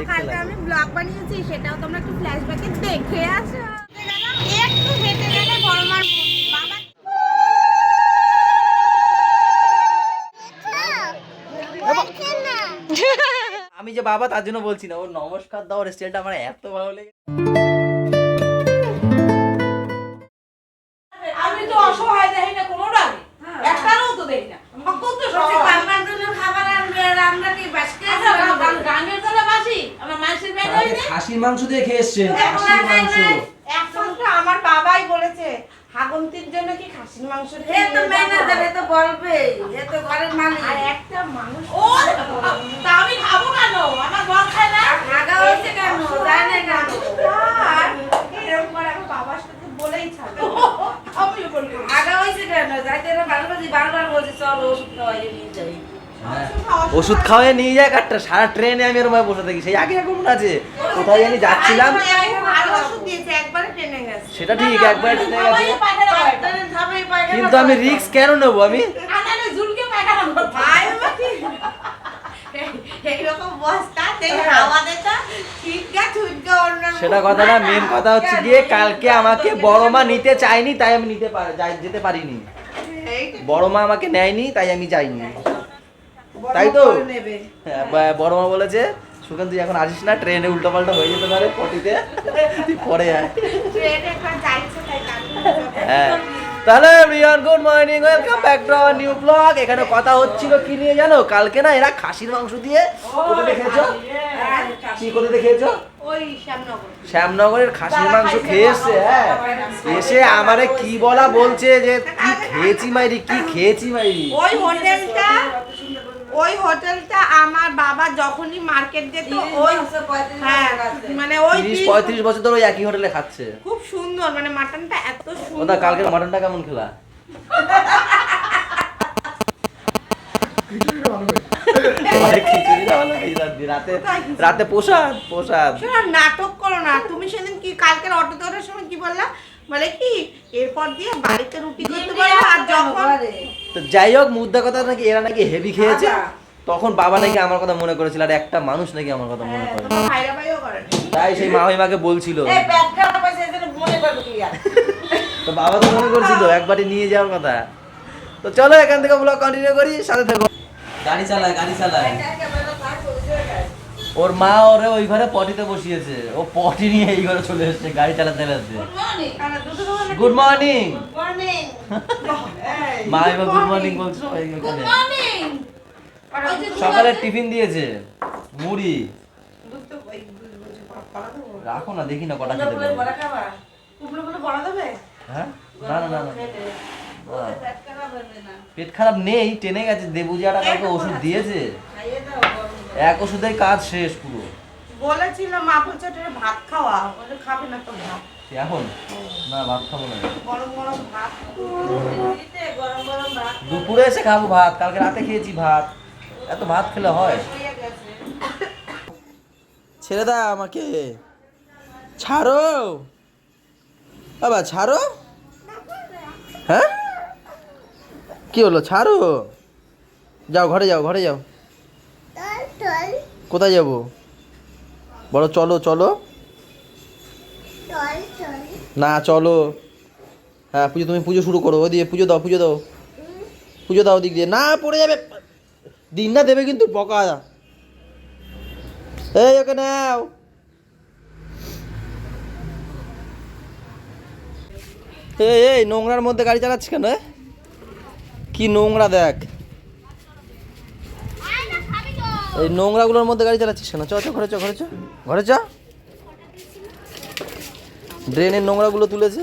কালকে আমি ব্লগ বানিয়েছি, সেটাও তোমরা একটু ফ্ল্যাশব্যাকে দেখে আসো। একটু হেঁটে গেলে বড় মার বাবা। আমি যে বাবা তার জন্য বলছি না, ওর নমস্কার দাও স্টাইলটা আমার এত ভালো লেগে। আমি তো অসহায় দেখি না কোনো রাগে, একটারও তো দেখি না। সকল তো আমার জন্য খাবার আনবে, আমরা কি বাসকে গানের তলা বাসি আমার মাসির মেয়ে হই না। খাসির মাংস দিয়ে খেয়ে এসছেন, খাসির মাংস। একমাত্র আমার বাবাই বলেছে হাগন্তির জন্য কি খাসির মাংস এ তো ম্যানেজার, এ তো বলবে, এ তো ঘরের মালিক। আর একটা মানুষ ও তা আমি খাবো কেন? আমার বর খায় না। ভাগা হয়েছে কেন? জানে কেন? আর এরকম করে আমার বাবার সাথে বলেই ছাড়বে। আমি বলবো ভাগা হয়েছে কেন? যাইতে এরা বারবার বলছে চল ওষুধ খাওয়াইয়ে নিয়ে যাই। ওষুধ খাওয়াই নিয়ে যায় কাটটা, সারা ট্রেনে আমি এরকম বসে থাকি। সেই আগে এখন আছে কোথায় জানি যাচ্ছিলাম, ভালো ওষুধ দিয়েছে, একবারে ট্রেনে গেছে। সেটা ঠিক একবার ট্রেনে গেছে, ডাক্তারের ধাপে পায়খানা কিন্তু আমি রিস্ক কেন নেবো? আমি আনালে ঝুলকে পায়খানা করতে ভাই এইরকম বস্তা দেখে আমাদেরটা ঠিক আছে উঠবে অন্য সেটা কথা না, মেন কথা হচ্ছে গিয়ে কালকে আমাকে বড় মা নিতে চাইনি, তাই আমি যেতে পারিনি। বড় মা আমাকে নেয়নি, তাই আমি যাইনি, তাই তো? হ্যাঁ, বড় মা বলেছে সুকান তুই এখন আসিস না, ট্রেনে উল্টো পাল্টা হয়ে যেতে পারে, পটিতে তুই পরে আয়। ট্রেনে একবার যাইছে তাই হ্যাঁ, তাহলে Riyan good morning, welcome back to our new blog. এখানে কথা হচ্ছিল কি নিয়ে জানো? কালকে না এরা খাসির মাংস দিয়ে কোথায় দেখেছো? কি কোথায় দেখেছো? ওই শ্যামনগর শ্যামনগরের খাসির মাংস খেয়েছে। হ্যাঁ, এসে আমারে কি বলা বলছে যে কি খেয়েছি মাইরি, কি খেয়েছি মাইরি। ওই হোটেলটা আমার বাবা যখনই মার্কেট যেত ওই হ্যাঁ মানে ওই 30-35 বছর ধরে ওই একই হোটেলে খাচ্ছে। খুব সুন্দর, মানে মাটনটা এত ওটা সুন্দর। কালকে মাটনটা কেমন খেলা? রাতে প্রসাদ প্রসাদ। শোনো, নাটক করো না তুমি। সেদিন কি কালকের অটোতে ওঠার সময় কি বললা? বলে কি এরপর দিয়ে বাড়িতে রুটি করতে পারবো। আর যখন তো যাই হোক, মুদ্রা কথা নাকি এরা নাকি হেভি খেয়েছে, তখন বাবা নাকি আমার কথা মনে করেছিল, আর একটা মানুষ নাকি আমার কথা মনে করে। তোমার ভাইরা ভাইও করে না। তাই সেই মামিমাকে বলছিল, এই পেট খারাপ হয়েছে এজন্য মনে করবে কি আর? তো বাবা তো মনে করছিল একবারই নিয়ে যাওয়ার কথা। তো চলো এখান থেকে ব্লগ কন্টিনিউ করি, সাথে থাকো। গাড়ি চালায় গাড়ি চালায়, ওর মা ওরে ওই ঘরে পটিতে বসিয়েছে, ও পটি নিয়ে এই ঘরে চলে এসেছে গাড়ি চালাতে চালাতে। Good morning morning. মা, এবার গুড মর্নিং বলছো এখানে। সকালে টিফিন দিয়েছে, মুড়ি। রাখো না, দেখি না কটা খেতে কুমড়ো পারে। বড়া খাবা? কুমড়ো গুলো বড় দেবে? হ্যাঁ, না না না না। পেট খারাপ হবে না। পেট খারাপ নেই, টেনে গেছে। দেবুজিয়াটা কালকে ওষুধ দিয়েছে, খাইয়ে দাও গরম করে। এক ওষুধেই কাজ শেষ পুরো। বলেছিল মা বলছে ওটা ভাত খাওয়া, ওটা খাবে না তো ভাত। এখন না, ভাত খাবো না, গরম গরম ভাত। দিতে গরম গরম ভাত দুপুরে এসে খাবো ভাত। কালকে রাতে খেয়েছি ভাত, এত ভাত খেলে হয়? হয়ে গেছে। ছেড়ে দাও আমাকে, ছাড়ো বাবা, ছাড়ো। হ্যাঁ, কি হলো? ছাড়ো, যাও ঘরে যাও, ঘরে যাও। কোথায় যাবো? বলো চলো চলো। না চলো। হ্যাঁ, পুজো, তুমি পুজো শুরু করো। ওই দিয়ে পুজো দাও, পুজো দাও, পুজো দাও দিক দিয়ে। না, পড়ে যাবে, দিন না দেবে কিন্তু বকা। এই ওকে নাও। এই নোংরার মধ্যে গাড়ি চালাচ্ছিস কেন? কি নোংরা দেখ, এই নোংরাগুলোর মধ্যে গাড়ি চালাচ্ছিস কেন? চ চ ঘরে চ, ঘরে চ, ঘরে চ। ড্রেনের নোংরাগুলো তুলেছে।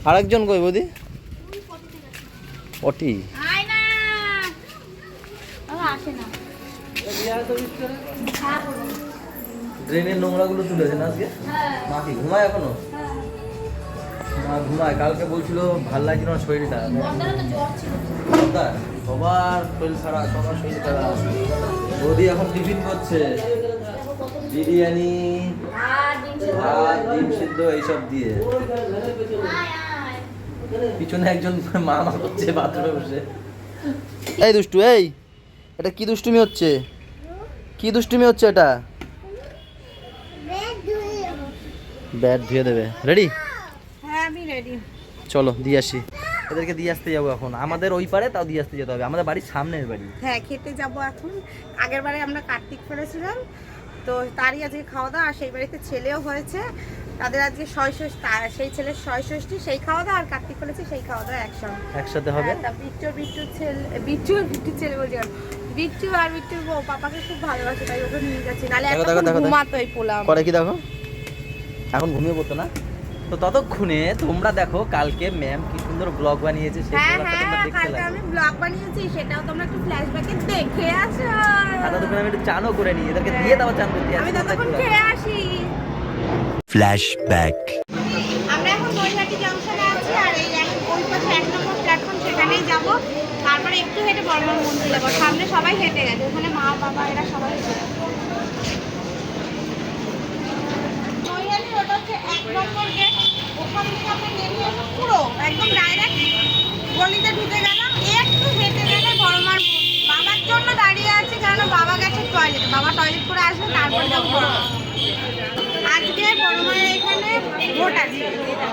আরেকজন কই বৌদি? ওটি ড্রেনের নোংরাগুলো তুলেছে না আজকে। মা কি ঘুমায় এখনো? মা ঘুমায়। কালকে বলছিল ভাল লাগছিল না শরীরটা, সবার শরীর খারাপ, সবার শরীর খারাপ। বৌদি এখন টিফিন করছে, বিরিয়ানি, ভাত, ডিম সিদ্ধ এইসব দিয়ে। পিছনে একজন মা মা করছে বাথরুমে বসে। এই দুষ্টু, এই এটা কি দুষ্টুমি হচ্ছে? কি দুষ্টুমি হচ্ছে এটা? ব্যাট ধুয়ে দেবে। রেডি? হ্যাঁ আমি রেডি। চলো দিয়ে আসি। এদেরকে দিয়ে আসতে যাবো এখন, আমাদের ওই পারে, তাও দিয়ে আসতে যেতে হবে, আমাদের বাড়ির সামনের বাড়ি। হ্যাঁ খেতে যাব এখন। আগের বারে আমরা কার্তিক ফেলেছিলাম, তো তারই আজকে খাওয়া দাওয়া। আর সেই বাড়িতে ছেলেও হয়েছে, তাদের আজকে সেই ছেলের ষষ্ঠী, সেই খাওয়া দাওয়া, আর কার্তিক ফেলেছে সেই খাওয়া দাওয়া একসাথে হবে। তা বিট্টুর ছেলে বলছি, বিট্টু আর বিট্টুর বউ পাপাকে খুব ভালোবাসে, তাই ওকে নিয়ে যাচ্ছি, নাহলে দেখো, ঘুমাতোই পোলাম করে কি দেখো, এখন ঘুমিয়ে পড়তো না। তো ততক্ষণে তোমরা দেখো কালকে ম্যাম কি সুন্দর ব্লগ বানিয়েছে, সেই হ্যাঁ ব্লগটা তোমরা হ্যাঁ দেখতে কালকে লাগো। আমি ব্লগ বানিয়েছি, সেটাও তোমরা একটু ফ্ল্যাশব্যাকে দেখে আসো। আর ততক্ষণ আমি একটু চানও করে নিই, এদেরকে দিয়ে দাও চান করতে। আমি ততক্ষণ খেয়ে আসি। ফ্ল্যাশব্যাক। আমরা এখন নৈহাটি জংশনে আছি, আর এই ওই পাশে 1 নম্বর প্ল্যাটফর্ম, সেখানেই যাব। তারপরে একটু হেঁটে বর্মন মন্দির যাবো। সামনে সবাই হেঁটে গেছে, ওখানে মা বাবা এরা সবাই হেঁটে গেছে। নৈহাটি ওটা হচ্ছে 1 নম্বর গেট, ওখান থেকে আমরা নেমে এসে পুরো একদম ডাইরেক্ট গলিতে ঢুকে গেলাম। একটু হেঁটে গেলে বড়মার মন্দির। বাবার জন্য দাঁড়িয়ে আছি, কারণ বাবা গেছে টয়লেটে, বাবা টয়লেট করে আসবে, তারপরে যাবো বড়মা। আজকে বড়মায়ের এখানে ভোট আছে,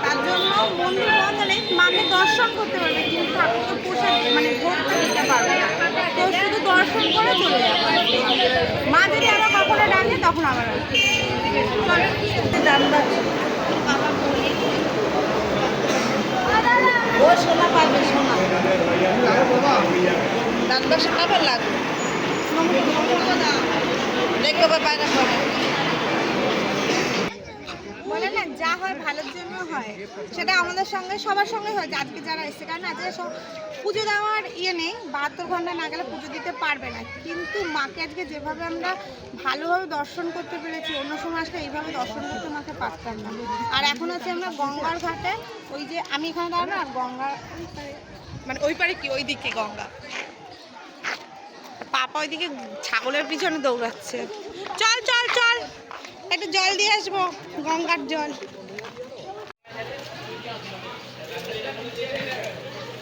তার জন্য মন্দির বন্ধ নেই, মাকে দর্শন করতে পারবে, কিন্তু ঠাকুরকে পোষা মানে ভোটটা দিতে পারবে না, তো শুধু দর্শন করে চলে যাবে। মা যদি আবার কখনো ডাকে তখন আবার আসবে। দাম বাড়ছে বাবা বলে ও সোনা পাবে, সোনা দাম দশ আবার লাগবে দেখতে পাবে বলে না, যা হয় ভালোর জন্য হয়, সেটা আমাদের সঙ্গে সবার সঙ্গে হয়। আজকে যারা এসছে, কারণ আজকে সব পুজো দেওয়ার নেই, 72 ঘন্টা না গেলে পুজো দিতে পারবে না, কিন্তু মাকে আজকে যেভাবে আমরা ভালোভাবে দর্শন করতে পেরেছি, অন্য সময় আসলে এইভাবে দর্শন করতে মাকে পারতাম না। আর এখন হচ্ছে আমরা গঙ্গার ঘাটে, ওই যে আমি এখানে দাঁড়ানো, আর গঙ্গা মানে ওই পারে কি ওই দিকে গঙ্গা, পাপা ওইদিকে ছাগলের পিছনে দৌড়াচ্ছে। চল চল চল, একটু জল দিয়ে আসবো, গঙ্গার জল।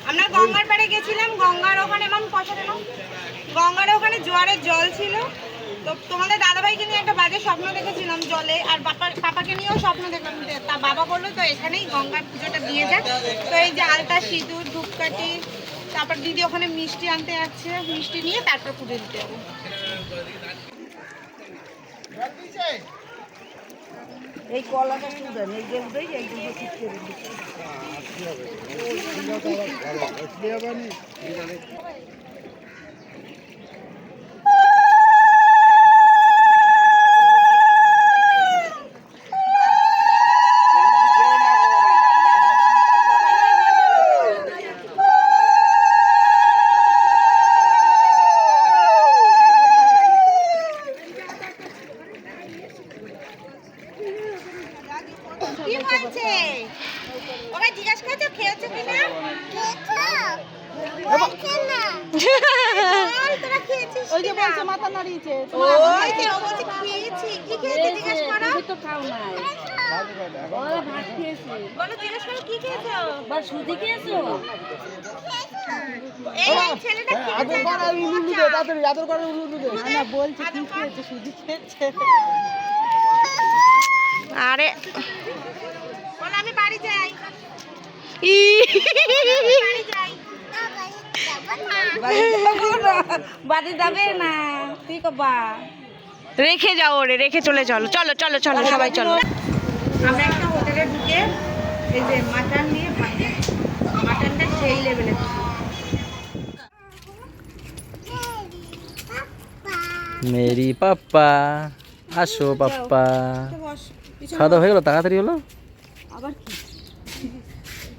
আমরা গঙ্গার পাড়ে গেছিলাম, গঙ্গার ওখানে এমন পয়সা দিলাম, গঙ্গার ওখানে জোয়ারের জল ছিল। তো তোমাদের দাদাভাইকে নিয়ে একটা বাজে স্বপ্ন দেখেছিলাম জলে, আর পাপাকে নিয়েও স্বপ্ন দেখলাম। তা বাবা বললো তো এখানেই গঙ্গার পুজোটা দিয়ে যাক। তো এই যে আলতা, সিঁদুর, ধূপকাঠি, তারপর দিদি ওখানে মিষ্টি আনতে যাচ্ছে, মিষ্টি নিয়ে তারপর পুজো দিতে যাবো। এই কলাটা সুন্দর, এই গেম দই এই দুটো ঠিক করে দিচ্ছি। কি হয়েছে? ওকে জিজ্ঞাসা করছো খেয়েছো কিনা? তোরা খেয়েছিস? ওই যে বলছে মাথা নাড়িয়েছে। ওই যে ও বলছে খেয়েছি। কি খেয়েছে জিজ্ঞাসা করো? তুমি তো খাও না। ওরা ভাত খেয়েছে। বলো জিজ্ঞাসা করো কি খেয়েছো? বা সুজি খেয়েছো? এই ছেলেটা কি আদর করে উলু দে, তাড়াতাড়ি আদর করে উলু দে। না বলছে কি খেয়েছে, সুজি খেয়েছে। আরে বল আমি বাড়ি যাই। বাড়ি যাই। বাড়ি যাবে না, তুই কবা রেখে যাও, ওরে রেখে চলে চলো, চলো চলো চলো সবাই চলো। আমরা একটা হোটেলে ঢুকে এই যে মাটন নিয়ে মাটনটা সেই লেভেলে। মেরি পাপ্পা, আসো পাপ্পা। খাওয়া দাওয়া হয়ে গেল, তাড়াতাড়ি হলো। আবার কি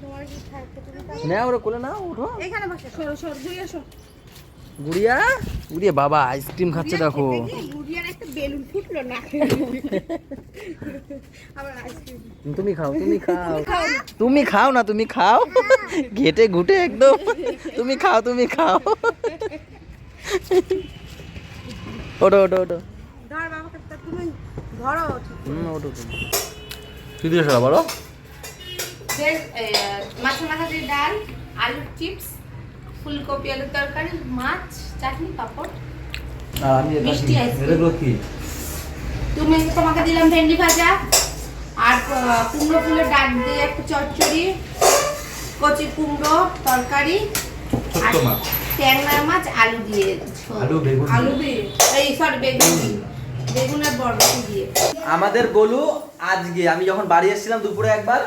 তোমার কি খাইতে তুমি না ওরা কোলে না উঠো। এখানে বসে সরো সরো ঘুরে এসো। গুড়িয়া গুড়িয়া বাবা আইসক্রিম খাচ্ছে দেখো। গুড়িয়ার একটা বেলুন ফুটলো না। আবার আইসক্রিম। তুমি খাও, তুমি খাও, তুমি খাও না, তুমি খাও, ঘেটে ঘুটে একদম। তুমি খাও, তুমি খাও। ওটো ওটো ওটো। ধর বাবাকে, তুমি ধরো। ওটো তুই দিয়ে সরা বলো। মাছের মাথা দিয়ে ডাল, আলুর চিপস, ফুলকপি আলুর তরকারি, মাছ, চাটনি, পাঁপড়। আর আমি মিষ্টি ice-cream। এগুলো কি? তোমাকে দিলাম ভেন্ডি ভাজা আর কুমড়ো ফুলের ডাক দিয়ে একটা চচ্চড়ি, কচি কুমড়ো তরকারি, ছোট্ট আর মাছ। ট্যাংরা মাছ আলু দিয়ে, আলু বেগুন আলু দিয়ে, এই সরি বেগুন দিয়ে, বেগুনের বরবটি দিয়ে। আমাদের গোলু আজকে আমি যখন বাড়ি এসেছিলাম দুপুরে একবার,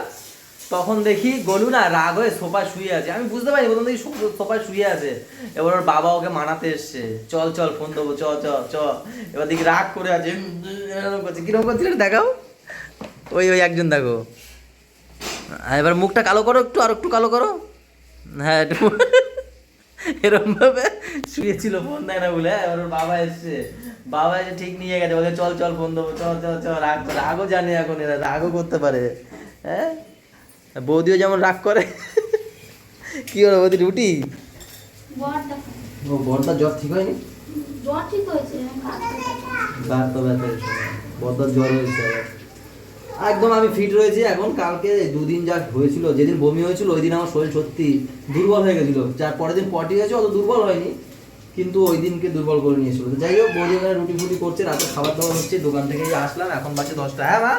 তখন দেখি গোলু না রাগ হয়ে সোফায় শুয়ে আছে। আমি বুঝতে পারিনি, প্রথম দেখি সোফায় শুয়ে আছে। এবার ওর বাবা ওকে মানাতে এসছে, চল চল ফোন দেবো, চ চ চ। এবার দেখি রাগ করে আছে, এরকম করছে। কিরকম করছিল দেখাও, ওই ওই একজন দেখো। এবার মুখটা কালো করো একটু, আর একটু কালো করো। হ্যাঁ একটু এরকম ভাবে শুয়েছিল, ফোন দেয় না বলে। এবার ওর বাবা এসছে, বাবা এসে ঠিক নিয়ে গেছে, বলে চল চল ফোন দেবো, চল চল চল। রাগও জানে এখন, এরা রাগও করতে পারে। হ্যাঁ বৌদিও যেমন রাগ করে। কি হলো বৌদি, রুটি? ও বড়দার জ্বর ঠিক হয়নি? গার তো ব্যথা হয়েছে, বড়দার জ্বর হয়েছে আবার। একদম আমি ফিট রয়েছি এখন। কালকে দুদিন যা হয়েছিল, যেদিন বমি হয়েছিল ওই দিন আমার শরীর সত্যি দুর্বল হয়ে গেছিল। যার পরের দিন পটি হয়েছে, অত দুর্বল হয়নি, কিন্তু ওই দিনকে দুর্বল করে নিয়েছিল। তো যাই হোক, বৌদি এখানে রুটি ফুটি করছে, রাতে খাবার দাবার হচ্ছে। দোকান থেকে আসলাম, এখন বাজে 10টা। হ্যাঁ মা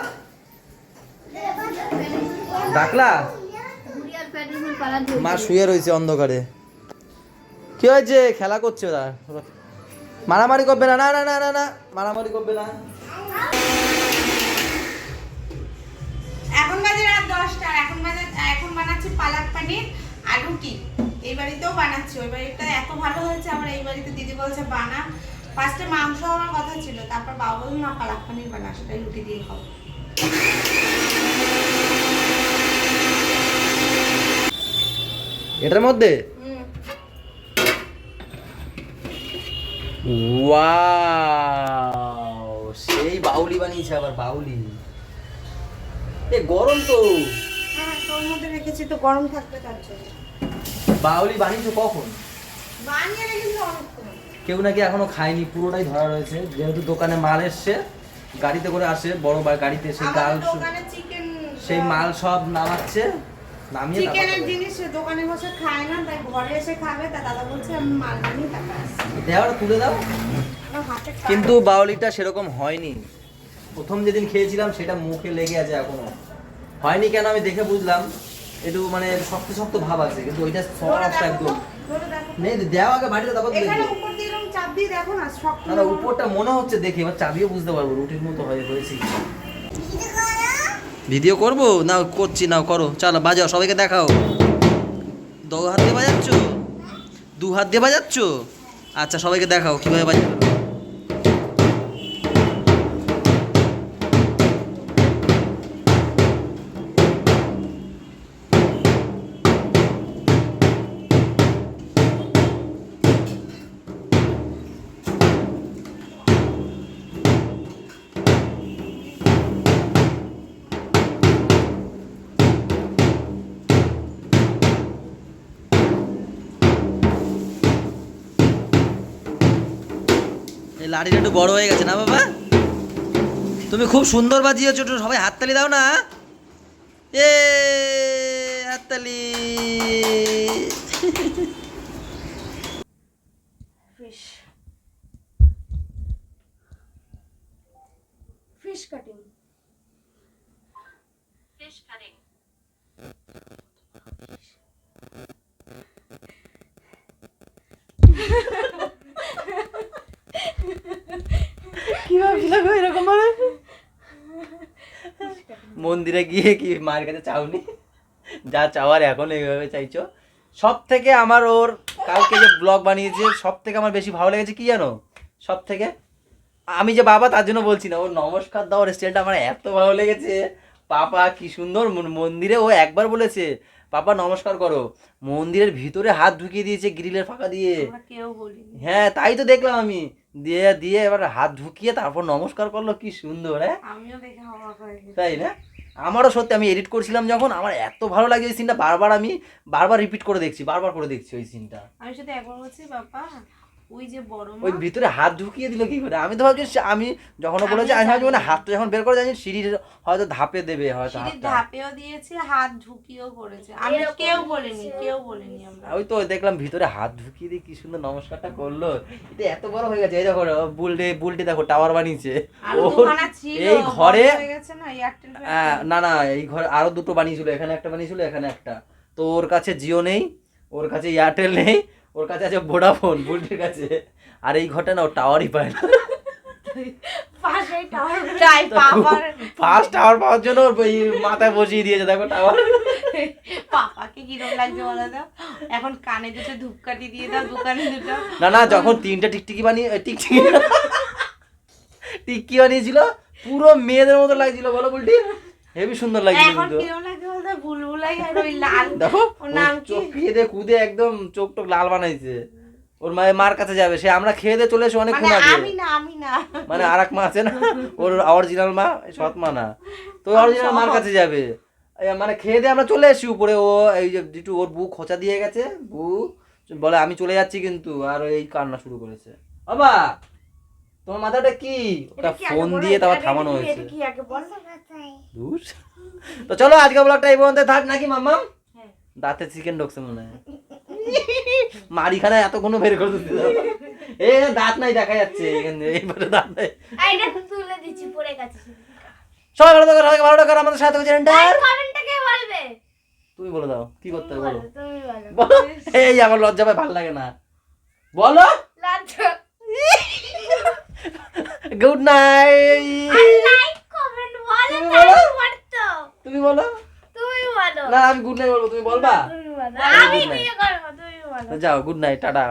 ডাকলা? মা শুয়ে রয়েছে অন্ধকারে। কি হয়েছে? খেলা করছে ওরা। মারামারি করবে না, না না না না না, মারামারি করবে না। এখন বাজে রাত 10টা, এখন বানাচ্ছি পালক পনির আর রুটি। এই বাড়িতেও বানাচ্ছি, ওই বাড়িটা এত ভালো হয়েছে, আমার এই বাড়িতে দিদি বলছে বানা। ফার্স্টে মাংস হওয়ার কথা ছিল, তারপর বাবা বলল না পালক পনির বানা, সেটাই রুটি দিয়ে খাবো। এটার মধ্যে ওয়াও, সেই বাউলি বানিয়েছে আবার, বাউলি। এ গরম তো। হ্যাঁ তোর মধ্যে রেখেছি তো, গরম থাকবে তার জন্য। বাউলি বানিয়েছো কখন? বানিয়ে রেখেছি অনেকক্ষণ। কেউ নাকি এখনো খায়নি, পুরোটাই ধরা রয়েছে। যেহেতু দোকানে মাল এসছে, গাড়িতে করে আসে, বড় গাড়িতে, সেই ডাল দোকানে চিকেন, সেই মাল সব নামাচ্ছে, নামিয়ে চিকেনের জিনিস দোকানে বসে খায় না, তাই ঘরে এসে খাবে। তা দাদা বলছে আমি মাল বানিয়ে টাকা আসছি, দেওয়াটা তুলে দাও। হাতে কিন্তু বাউলিটা সেরকম হয়নি। প্রথম যেদিন খেয়েছিলাম সেটা মুখে লেগে আছে এখনো। হয়নি কেন আমি দেখে বুঝলাম, একটু মানে শক্ত শক্ত ভাব আছে, কিন্তু ওইটা সফট একদম নেই। দেওয়া আগে বাড়িতে, তারপর এখানে দেখবো। উপর দিয়ে এরকম চাপ দিয়ে দেখো না, শক্ত না উপরটা মনে হচ্ছে দেখে, এবার চাবিও বুঝতে পারবো রুটির মতো হয়েছে। ভিডিও করবো না? করছি না, করো। চলো বাজাও, সবাইকে দেখাও। 2 হাত দিয়ে বাজাচ্ছ? 2 হাত দিয়ে বাজাচ্ছ? আচ্ছা সবাইকে দেখাও কিভাবে বাজাচ্ছ। এই লাঠিটা একটু বড় হয়ে গেছে না বাবা? তুমি খুব সুন্দর বাজিয়েছো, একটু সবাই হাততালি দাও না। এ হাততালি। Fish cutting. মন্দিরে গিয়ে কি মায়ের কাছে চাওনি? যা চাওয়ার এখন এইভাবে চাইছো। সব থেকে আমার ওর কালকে যে ব্লগ বানিয়েছে, সব থেকে আমার বেশি ভালো লেগেছে কি জানো? সব থেকে আমি যে বাবা তার জন্য বলছি না, ওর নমস্কার দেওয়ার স্টাইলটা আমার এত ভালো লেগেছে। পাপা কি সুন্দর মন্দিরে ও একবার বলেছে পাপা নমস্কার করো, মন্দিরের ভিতরে হাত ঢুকিয়ে দিয়েছে গ্রিলের ফাঁকা দিয়ে। কেউ বলিনি। হ্যাঁ তাই তো দেখলাম আমি। দিয়ে দিয়ে এবার হাত ঢুকিয়ে তারপর নমস্কার করলো, কি সুন্দর। হ্যাঁ আমিও দেখে অবাক হয়ে গেছি। তাই না? আমারও সত্যি, আমি এডিট করছিলাম যখন, আমার এত ভালো লাগে ওই সিনটা, বারবার রিপিট করে দেখছি, বারবার করে দেখছি ওই সিনটা। আমি শুধু একবার বলছি বাবা ওই যে বড় মা ওই ভিতরে হাত ঢুকিয়ে দিল কি করে? আমি তো ভাবছি আমি যখন বলেছি আমি ভাবছি মানে হাতটা যখন বের করে জানি সিঁড়ির হয়তো ধাপে দেবে হয়তো সিঁড়ির হাতটা। ধাপেও দিয়েছে, হাত ঢুকিয়েও করেছে। আমি কেউ বলিনি আমরা। ওই তো দেখলাম ভিতরে হাত ঢুকিয়ে দিয়ে কি সুন্দর নমস্কারটা করলো। এটা এত বড় হয়ে গেছে। এই দেখো বুলটি দেখো টাওয়ার বানিয়েছে আর ওর দুখানা ছিল, এই ঘরে। বন্ধ হয়ে গেছে না এয়ারটেল। না না, এই ঘরে আরো দুটো বানিয়েছিল, এখানে একটা বানিয়েছিল এখানে একটা। তো ওর কাছে জিও নেই, ওর কাছে এয়ারটেল নেই, ওর কাছে আছে ভোডাফোন বুলটির কাছে। আর এই ঘরটা না ও টাওয়ারই পায় না। পাশেই টাওয়ার চাই পাপার। ফার্স্ট টাওয়ার পাওয়ার জন্য ওর এই মাথায় বসিয়ে দিয়েছে দেখো টাওয়ার। পাপাকে কিরম লাগছে বলো তো? এখন কানে দুটো ধূপকাঠি দিয়ে দাও, দোকানে দুটো। না না, যখন তিনটা টিকটিকি টিকটি বানিয়েছিল পুরো মেয়েদের মতো লাগছিল বলো বুলটি, হেবি সুন্দর লাগছিল এখন কিন্তু। কিরম লাগছে বলতো? বুলবুলাই আর ওই লাল। দেখো ওর নাম কি? চোখ খেয়ে কুদে একদম চোখ টোক লাল বানাইছে। ওর মার কাছে যাবে সে, আমরা খেয়ে দিয়ে চলে এসে অনেকক্ষণ আগে। আমি না মানে আর এক মা আছে না ওর অরিজিনাল মা, সৎ মা না, তো অরিজিনাল মার কাছে যাবে। মানে খেয়ে দিয়ে আমরা চলে এসেছি উপরে। ও এই যে একটু ওর বউ খোঁচা দিয়ে গেছে, বউ বলে আমি চলে যাচ্ছি কিন্তু, আর এই কান্না শুরু করেছে। বাবা তোমার মাথাটা কি? ওটা ফোন দিয়ে তারপর থামানো হয়েছে। ধুস। তো চলো আজকে ব্লগটা এই পর্যন্ত থাক নাকি মাম্মাম? দাঁতে চিকেন ঢুকছে মনে হয়। মারিখানা এতক্ষণ বের করে দিতে এ দাঁত নাই দেখা যাচ্ছে এখানে, এইবারে দাঁত নাই। আইটা তুলে দিচ্ছি পড়ে গেছে। সবাই ভালো থাকো, সবাইকে ভালো রাখো, আমাদের সাথে চ্যানেলটা কমেন্টটা কে বলবে? তুমি বলে দাও কি করতে হবে বলো। তুমি বলো। বলো এই আমার লজ্জা পায়, ভালো লাগে না বলো। লাজো। Good night. আর লাইক কমেন্ট বলো তুমি বলো। তাহলে মারতো। তুমি বলো। তুমি বলো। না আমি গুড নাইট বলবো, তুমি বলবা? তুমি বলো। আমি আমি good night। বিয়ে করব তুমি বলো। যাও গুড নাইট, টাটা।